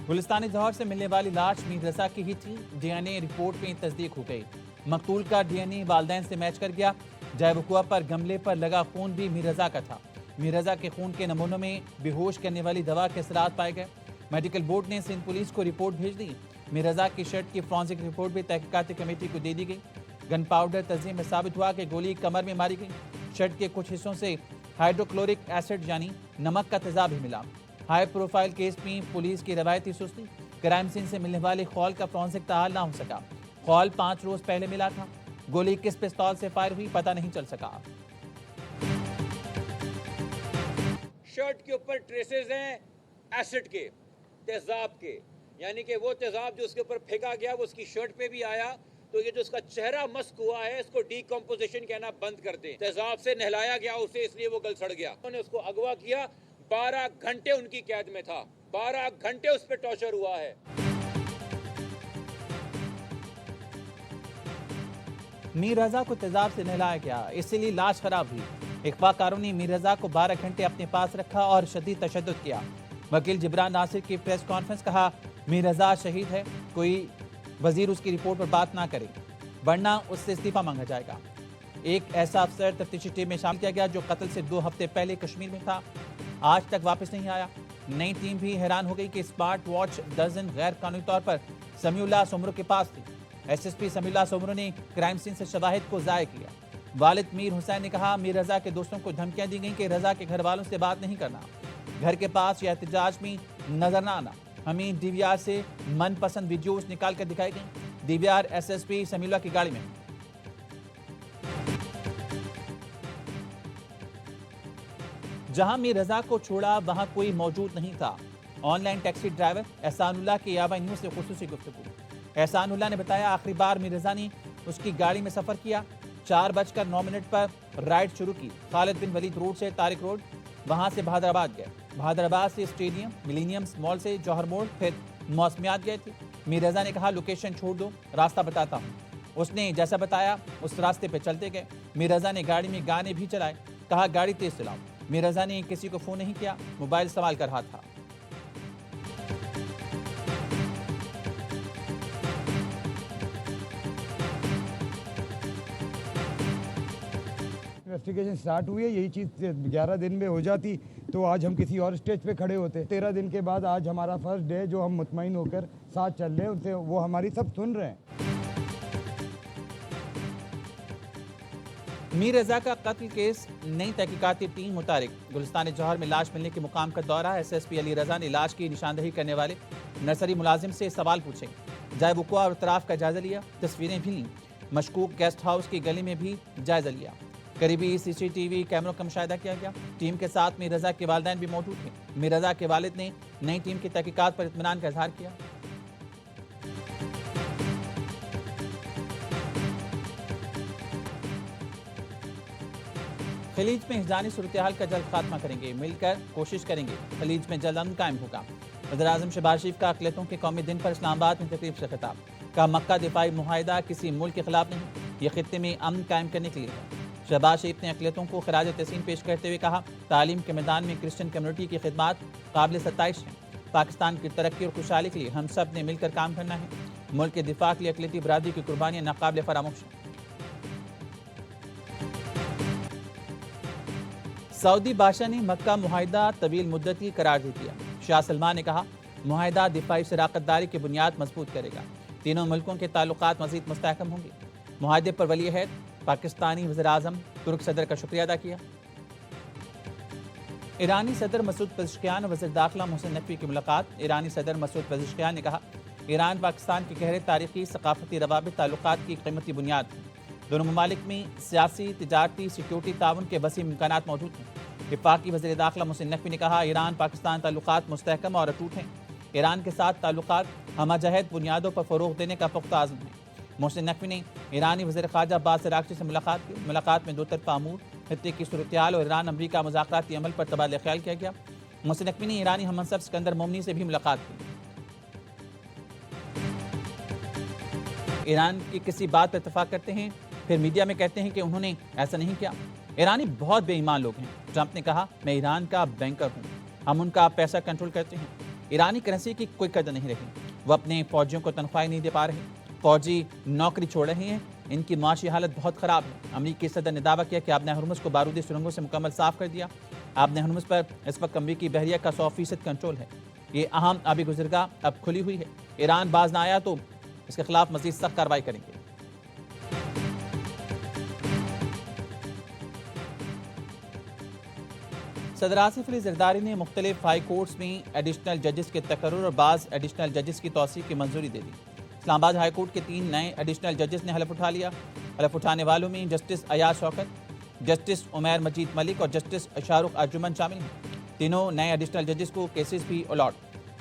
गुलिस्तान जौहर से मिलने वाली लाश मीर रजा की ही थी। डीएनए रिपोर्ट में तस्दीक हो गई। मकतूल का डीएनए वालिदैन से मैच कर गया। जय वकुआ पर गमले पर लगा खून भी मीर रजा का था। मीर रजा के खून के नमूनों में बेहोश करने वाली दवा के असरात पाए गए। मेडिकल बोर्ड ने सिंध पुलिस को रिपोर्ट भेज दी। मीर रजा की शर्ट की फॉरेंसिक रिपोर्ट भी तहकीकाती कमेटी को दे दी गई। गन पाउडर तज्ज़िये में साबित हुआ कि गोली कमर में मारी गई। शर्ट के कुछ हिस्सों से हाइड्रोक्लोरिक एसिड यानी नमक का तेजाब भी मिला। हाई प्रोफाइल केस में पुलिस की रवायती सुस्ती। क्राइम सीन से मिलने वाले खौल का फॉरेंसिक ताल ना हो सका। खौल 5 रोज पहले मिला था। गोली किस पिस्तौल से फायर हुई पता नहीं चल सका। शर्ट के ऊपर ट्रेसेस हैं एसिड के, तेजाब के, यानी कि वो तेजाब जो उसके ऊपर फेंका गया वो उसकी शर्ट पे भी आया। तो ये जो उसका चेहरा मस्क हुआ है इसको डीकम्पोजिशन कहना बंद कर दें। तेजाब से नहलाया गया उसे, इसलिए वो गल सड़ गया। उन्होंने उसको अगवा किया। 12 घंटे उनकी कैद में था। 12 घंटे उस पर टॉर्चर हुआ है। मीर रजा को तेजाब से नहलाया गया, इसीलिए लाश खराब हुई। इख्वाकारों ने मीर रजा को 12 घंटे अपने पास रखा और शदीद तशद्दुद किया। वकील जिब्रान नासिर की प्रेस कॉन्फ्रेंस कहा, मीर रजा शहीद है, कोई वजीर उसकी रिपोर्ट पर बात ना करे वरना उससे इस्तीफा मांगा जाएगा। एक ऐसा अफसर तफ्तीशी टीम में शामिल किया गया जो कत्ल से 2 हफ्ते पहले कश्मीर में था, आज तक वापस नहीं आया। नई टीम भी हैरान हो गई कि स्मार्ट वॉच दर्जन गैर कानूनी तौर पर समीउल्लाह सोमरो के पास थी। एसएसपी समीउल्लाह सोमरो ने क्राइम सीन से शवाहिद को ज़ाय किया। वालिद मीर हुसैन ने कहा, मीर रजा के दोस्तों को धमकियां दी गई कि रजा के घर वालों से बात नहीं करना, घर के पास या एहतजाज में नजर ना आना। हमें डीवीआर से मनपसंद वीडियोस निकाल कर दिखाई गई। डीवीआर एसएसपी समीउल्लाह की गाड़ी में। जहां मीर रजा को छोड़ा वहां कोई मौजूद नहीं था। ऑनलाइन टैक्सी ड्राइवर एहसानुल्लाह की याबा न्यूज़ से खुसूसी गुफ्तगू। एहसानुल्लाह ने बताया, आखिरी बार मीर रजा ने उसकी गाड़ी में सफर किया। 4:09 पर राइड शुरू की। खालिद बिन वलीद रोड से तारिक रोड, वहां से बहादुराबाद गए। बहादुराबाद से स्टेडियम, मिलेनियम्स मॉल से जौहर मोड़, फिर मौसमियात गए थे। मीर रजा ने कहा, लोकेशन छोड़ दो, रास्ता बताता हूँ। उसने जैसा बताया उस रास्ते पे चलते गए। मीर रजा ने गाड़ी में गाने भी चलाए। कहा, गाड़ी तेज चलाओ। मीर रजा ने किसी को फोन नहीं किया, मोबाइल इस्तेमाल कर रहा था। इन्वेस्टिगेशन स्टार्ट हुई है। यही चीज़ 11 दिन में हो जाती तो आज हम किसी और स्टेज पे खड़े होते। 13 दिन के बाद आज हमारा फर्स्ट डे, जो हम मुतमईन होकर साथ चल रहे हैं उनसे, वो हमारी सब सुन रहे हैं। मीर रजा का कत्ल केस, नई तहकीकाती टीम मुतारिक। गुलिस्तान जौहर में लाश मिलने के मुकाम का दौरा। एसएसपी अली रजा ने लाश की निशानदही करने वाले नर्सरी मुलाजिम से सवाल पूछे। जाय वकुआ और इतराफ का जायजा लिया। तस्वीरें भी लीं। मशकूक गेस्ट हाउस की गली में भी जायजा लिया। करीबी सीसीटीवी कैमरों का मुशाहिदा किया गया। टीम के साथ मीर रजा के वालिदैन भी मौजूद थे। मीर रजा के वालिद ने नई टीम की तहकीकात पर इत्मीनान का इजहार किया। खलीज में हिजानी सूरत हाल का जल्द खात्मा करेंगे, मिलकर कोशिश करेंगे, खलीज में जल्द अमन कायम होगा। वज़ीर-ए-आज़म शहबाज शरीफ का अक़लियतों के कौमी दिन पर इस्लामाबाद में तकरीब से खिताब। कहा, मक्का दिफाई मुआहिदा किसी मुल्क के खिलाफ नहीं, ये खित्ते में अमन कायम करने के लिए है। शहबाज शरीफ ने अक़लियतों को खिराज तहसीन पेश करते हुए कहा, तालीम के मैदान में क्रिश्चियन कम्युनिटी की खिदमत काबिल सत्ताइश हैं। पाकिस्तान की तरक्की और खुशहाली के लिए हम सब ने मिलकर काम करना है। मुल्क के दिफा के लिए अक़लियती बरादरी की कुर्बानियाँ नाकाबिल फरामोश हैं। सऊदी बादशाह ने मक्का मुआहिदा तवील मुद्दती करार दे दिया। शाह सलमान ने कहा, मुआहिदा दिफाई शराकतदारी की बुनियाद मजबूत करेगा। तीनों मुल्कों के ताल्लुकात मजीद मुस्तहकम होंगे। मुआहिदे पर वली अहद पाकिस्तानी वज़ीर-ए-आज़म तुर्क सदर का शुक्रिया अदा किया। ईरानी सदर मसूद पेज़ेश्कियान और वज़ीर दाखिला मोहसिन नकवी की मुलाकात। ईरानी सदर मसूद पेज़ेश्कियान ने कहा, ईरान पाकिस्तान के गहरे तारीखी सकाफती रवाबित ताल्लुकात की कीमती बुनियाद है। दोनों ममालिक में सियासी, तिजारती, सिक्योरिटी ताउन के वसीम इम्कानात मौजूद हैं। वफाकी वज़ीर दाखिला मोहसिन नकवी ने कहा, ईरान पाकिस्तान ताल्लुकात मुस्तहकम और अटूट हैं। ईरान के साथ ताल्लुकात हमजहद बुनियादों पर फ़रोग़ देने का पुख्ता आज़म है। मोहसिन नकवी ने ईरानी वज़ीर ख़ारजा अब्बास अराग़ची से मुलाकात की। मुलाकात में दो तरफ़ा अमूर, खित्ते की सूरत-ए-हाल और ईरान अमरीका मुज़ाकराती अमल पर तबादला ख्याल किया गया। मोहसिन नकवी ने ईरानी हममंसब सिकंदर मोमनी से भी मुलाकात की। ईरान की किसी बात पर इत्तफ़ाक़ करते हैं, फिर मीडिया में कहते हैं कि उन्होंने ऐसा नहीं किया। ईरानी बहुत बेईमान लोग हैं। ट्रंप ने कहा, मैं ईरान का बैंकर हूँ, हम उनका पैसा कंट्रोल करते हैं। ईरानी करेंसी की कोई कदर नहीं रही। वो अपने फौजियों को तनख्वाही नहीं दे पा रहे, फौजी नौकरी छोड़ रहे हैं, इनकी माशी हालत बहुत ख़राब है। अमरीकी सदर ने दावा किया कि आबने हरमुज़ को बारूदी सुरंगों से मुकम्मल साफ कर दिया। आबने हरमुज़ पर इस वक्त अमरीकी बहरिया का 100% कंट्रोल है। ये अहम आबी गुज़रगाह अब खुली हुई है। ईरान बाज ना आया तो इसके खिलाफ मज़ीद सख्त कार्रवाई करेंगे। सदर आसिफ अली ज़रदारी ने मुख्तलिफ हाई कोर्ट्स में एडिशनल जजेस के तकर्रुर और बाज़ एडिशनल जजेस की तौसीफ़ की मंजूरी दे दी। इस्लामाबाद हाई कोर्ट के 3 नए एडिशनल जजेस ने हलफ उठा लिया। हलफ उठाने वालों में जस्टिस अयाज शौकत, जस्टिस उमैर मजीद मलिक और जस्टिस शाहरुख अर्जुमन शामिल हैं। तीनों नए एडिशनल जजेस को केसेस भी अलॉट।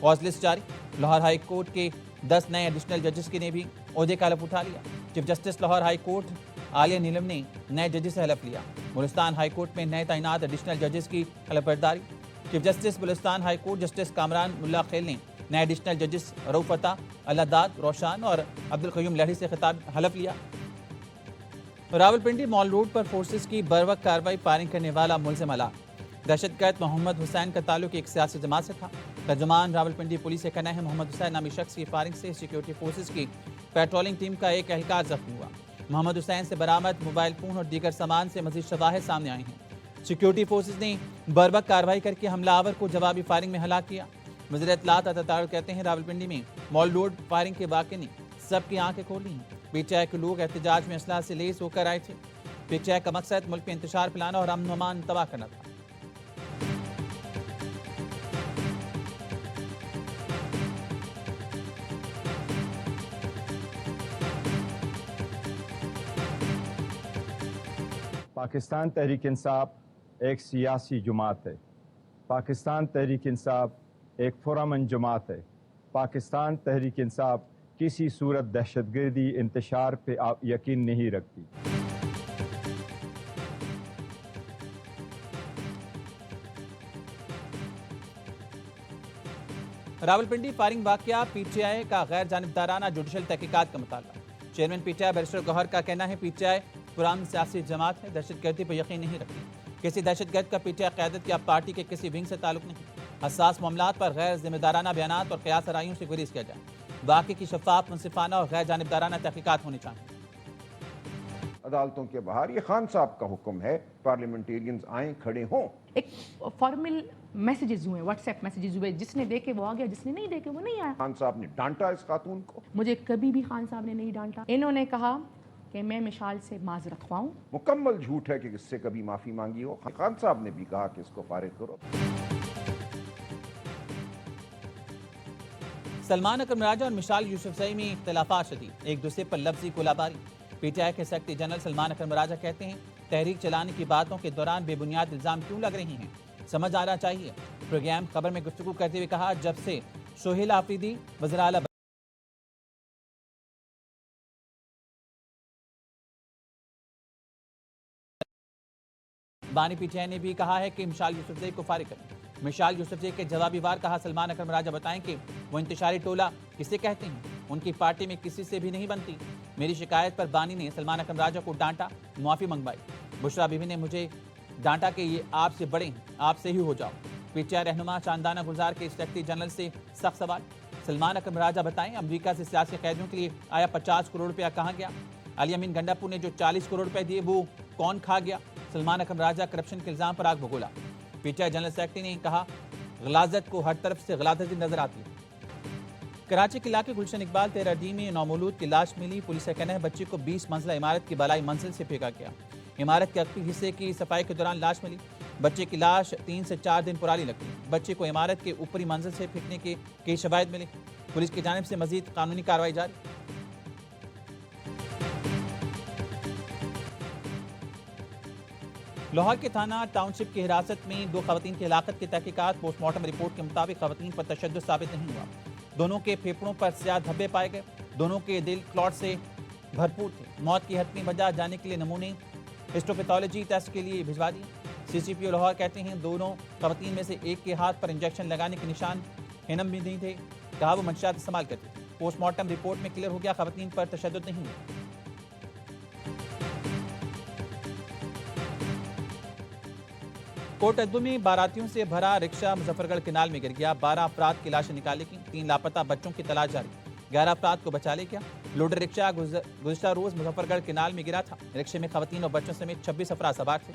कॉज लिस्ट जारी। लाहौर हाई कोर्ट के 10 नए एडिशनल जजेस के ने भी ओहदे का हलफ उठा लिया। Chief justice Lahore high court Aalia Neelam ने नए जजेस से हलफ लिया। बलुस्तान हाई कोर्ट में नए तैनात एडिशनल जजेस की हलफ बर्दारी। Chief justice Balochistan high court justice Kamran Mulla Khel ने नए एडिशनल जजेस रऊफता, अल्लादाद, रोशान और अब्दुल क़य्यूम लहरी से खिताब हलफ लिया। रावलपिंडी मॉल रोड पर फोर्सेस की बरवक्त कार्रवाई फायरिंग करने वाला मुलजिम हलाक। दहशतगर्द मोहम्मद हुसैन का ताल्लुक एक सियासी जमात से था। तर्जुमान रावलपिंडी पुलिस का कहना है मोहम्मद हुसैन नामी शख्स की फायरिंग से सिक्योरिटी फोर्सेस की पेट्रोलिंग टीम का एक एहलकार जख्मी हुआ। मोहम्मद हुसैन से बरामद मोबाइल फ़ोन और दीगर सामान से मजीद शवाहिद सामने आए हैं। सिक्योरिटी फोर्सेस ने बरवक्त कार्रवाई करके हमलावर को जवाबी फायरिंग में हलाक किया। वज़ीर इत्तलात अतातार कहते हैं रावलपिंडी में मॉल रोड फायरिंग के वाक़े ने सबकी आंखें खोली हैं। पीटीआई के लोग एहतजाज में असलाह से लेस होकर आए थे। पीटीआई का मकसद मुल्क में इंतशार फैलाना और अमन अमान तबाह करना था। पाकिस्तान तहरीक इंसाफ एक सियासी जमात है। पाकिस्तान तहरीक इंसाफ एक पुरअमन जमात है। पाकिस्तान तहरीक इंसाफ किसी सूरत दहशतगर्दी इंतशार पे यकीन नहीं रखती। रावलपिंडी फायरिंग वाकया पीटीआई का गैर जानिबदाराना जुडिशल तहकीकात का मुतालबा। चेयरमैन पीटीआई बैरिस्टर गौहर का कहना है पीटीआई पुरानी सियासी जमात है, दहशतगर्दी पर यकीन नहीं रखती। किसी दहशतगर्द का पीटीआई क़यादत या पार्टी के किसी विंग से ताल्लुक नहीं। हसास मामलात पर गैर जिम्मेदाराना बयानात और क़यास आराइयों से गुरेज किया जाए। वाक़े की शफाफ, मुंसिफाना और गैर जानिबदाराना तहकीकात होनी चाहिए। अदालतों के बाहर ये खान साहब का हुक्म है, पार्लियामेंटेरियंस आए खड़े हों। एक फॉर्मल मैसेजेस हुए, व्हाट्सएप मैसेजेस हुए, जिसने देखे वो आ गया, जिसने नहीं देखे वो नहीं आया। खान साहब ने डांटा इस खातून को? मुझे कभी भी खान साहब ने नहीं डांटा। इन्होंने कहा कि मैं मिशाल से माजरत ख्वाऊं। मुकम्मल झूठ है कि इससे कभी माफी मांगी हो। खान साहब ने भी कहा कि इसको फारिग करो। सलमान अकरम राजा और मिशाल यूसुफजई में इख्तिलाफात शदीद, एक दूसरे पर लफ्जी गोलाबारी। पीटीआई के सेक्रेटरी जनरल सलमान अकरम राजा कहते हैं तहरीक चलाने की बातों के दौरान बेबुनियाद इल्जाम क्यों लग रही हैं, समझ आना चाहिए। प्रोग्राम खबर में गुफ्तगू करते हुए कहा जब से सोहेल आफरीदी वज़ीर आला बानी पीटीआई ने भी कहा है कि मिशाल यूसुफजई को फारिग करें। मिशाल यूसुफजई के जवाबी वार कहा सलमान अकरम राजा बताएं कि वो इंतशारी टोला किसे कहते हैं, उनकी पार्टी में किसी से भी नहीं बनती। मेरी शिकायत पर बानी ने सलमान अकरम राजा को डांटा, मुआफ़ी मंगवाई। बुशरा बीबी ने मुझे डांटा कि ये आपसे बड़े हैं, आपसे ही हो जाओ। पीटीआई रहनुमा चांदाना गुलजार के सेक्रेटरी जनरल से सख्त सवाल। सलमान अकरम राजा बताएं अमरीका से सियासी कैदियों के लिए आया 50 करोड़ रुपया कहाँ गया? अली अमीन गंडापुर ने जो 40 करोड़ रुपए दिए वो कौन खा गया? सलमान अकरम राजा करप्शन के इल्जाम पर आग भगोला। पीटीआई जनरल सेक्रेटरी ने कहा गलाजत को हर तरफ से गलाजत नजर आती है। कराची के इलाके गुलशन इकबाल 13 डी में नौमौलूद की लाश मिली। पुलिस का कहना है बच्चे को 20 मंजिला इमारत की बलाई मंजिल से फेंका गया। इमारत के अक्सी हिस्से की सफाई के दौरान लाश मिली। बच्चे की लाश 3 से 4 दिन पुरानी लगती है। बच्चे को इमारत के ऊपरी मंजिल से फेंकने के कई शवाहिद मिले। पुलिस की जानिब से मजीद कानूनी कार्रवाई जारी। लाहौर के थाना टाउनशिप की हिरासत में 2 खवातीन की हलाकत की तहकीकात। पोस्टमार्टम रिपोर्ट के मुताबिक खवातीन पर तशद्दुद साबित नहीं हुआ। दोनों के फेफड़ों पर स्याह धब्बे पाए गए। दोनों के दिल क्लॉट से भरपूर थे। मौत की हतमी वजह जानने के लिए नमूने हिस्टोपैथोलॉजी टेस्ट के लिए भिजवा दिए। सीसीपीओ लाहौर कहते हैं दोनों खवातीन में से एक के हाथ पर इंजेक्शन लगाने के निशान हिनम भी नहीं थे। कहा वो मंशियात इस्तेमाल करती थी। पोस्टमार्टम रिपोर्ट में क्लियर हो गया खवातीन पर तशद्दुद नहीं हुआ। कोट अद्दू में बारातियों से भरा रिक्शा मुजफ्फरगढ़ केनाल में गिर गया। 12 अफराद की लाशें निकाली गईं। 3 लापता बच्चों की तलाश जारी। 11 अफराद को बचा लिया गया। लोडर रिक्शा गुज़श्ता रोज मुजफ्फरगढ़ केनाल में गिरा था। रिक्शे में खवातीन और बच्चों समेत 26 अफराद सवार थे।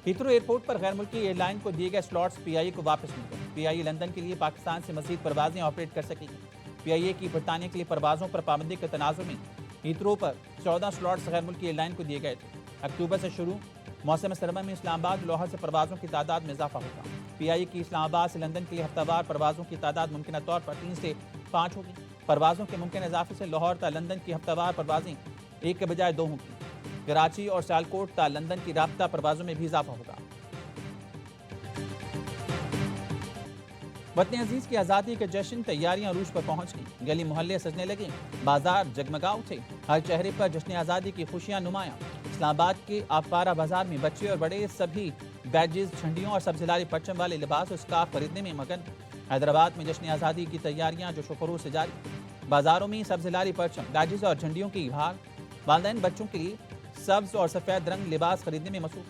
हीथ्रो एयरपोर्ट पर गैर मुल्की एयरलाइन को दिए गए स्लॉट्स पीआईए को वापस मिल गए। पीआईए लंदन के लिए पाकिस्तान से मजीद परवाजें ऑपरेट कर सकेगी। पीआईए की बरतानिया के लिए परवाजों पर पाबंदी के तनाजुर में हीथ्रो पर 14 स्लॉट्स गैर मुल्की एयरलाइन को दिए गए थे। अक्टूबर से शुरू मौसम सरमा में इस्लामाबाद लाहौर से परवाजों की तादाद में इजाफा होगा। पीआईए की इस्लामाबाद से लंदन के लिए हफ्तावार परवाजों की तादाद मुमकिन तौर पर 3 से 5 होगी। परवाजों के मुमकिन इजाफे से लाहौर ता लंदन की हफ्तावार परवाजें 1 के बजाय 2 होंगी। कराची और सियालकोट ता लंदन की राब्ता परवाजों में भी इजाफा होगा। वतन अजीज की आज़ादी के जश्न तैयारियां अरूज पर पहुंच गईं। गली मोहल्ले सजने लगे, बाजार जगमगा उठे, हर चेहरे पर जश्न आज़ादी की खुशियां नुमायां। इस्लामाबाद के आफपारा बाजार में बच्चे और बड़े सभी बैजेस, झंडियों और सब्जिलारी परचम वाले लिबास और स्कार्फ खरीदने में मगन। हैदराबाद में जश्न आज़ादी की तैयारियां जोशो खरोश से जारी। बाजारों में सब्जिलारी परचम, बैजेस और झंडियों की भाग। वालिदैन बच्चों के लिए सब्ज और सफ़ेद रंग लिबास खरीदने में मसरूफ।